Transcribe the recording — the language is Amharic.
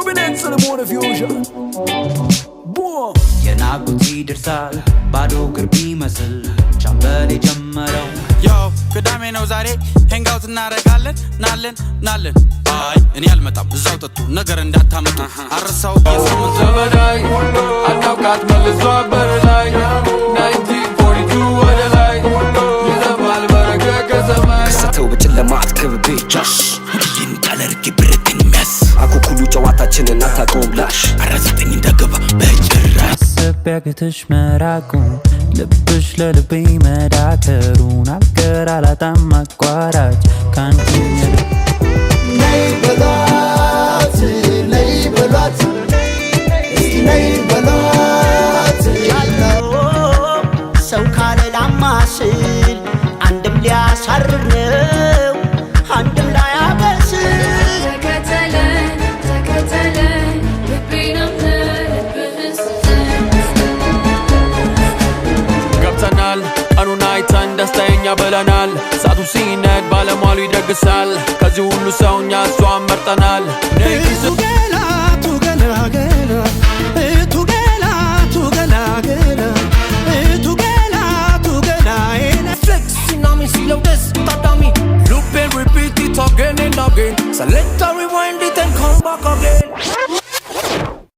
evidence of the mode of fusion. Boom. የናቁት ይደርሳል ባዶ ግርቢ መስል ቻምበል ጀመረው Yo, ቅዳሜ ነው ዛሬ ሄንጋውት እናረጋለን ናለን አይ እኔ አልመጣም እዛው ጠጡ ነገር እንዳታመጡ አረሳው የሳምንት ዘመዳይ አናውቃት መልሷ በረላይ 1942 ወደ ላይ ይዘባል በረከት ከሰማይ ከሰተው በጨለማ አትከብቤ ጃሽ ሁሌን ዳለርጌ ብረተኝ ሚያስ አኩኩሉ ጨዋታችንን አታቆም ላሽ አራዘጠኝ እንደገባ በጭራሽ ሰቢያግትሽ መራቁ ልብሽ ለልቤ መዳከሩን አልገር አላጣም አቋራጭ ካንቺ ነይ በሏት ነይ በሏት ሰው ካለ ላማስል አንድም ሊያሳርር ነው አንድም ላያበስል ተከተለን ልቤንም ልብህን ገብተናል ቀኑን አይተን ደስተኛ ብለናል ሰዓቱ ሲነድ ባለሟሉ ይደግሳል ከዚህ ሁሉ ሰውኛ እሷን መርጠናል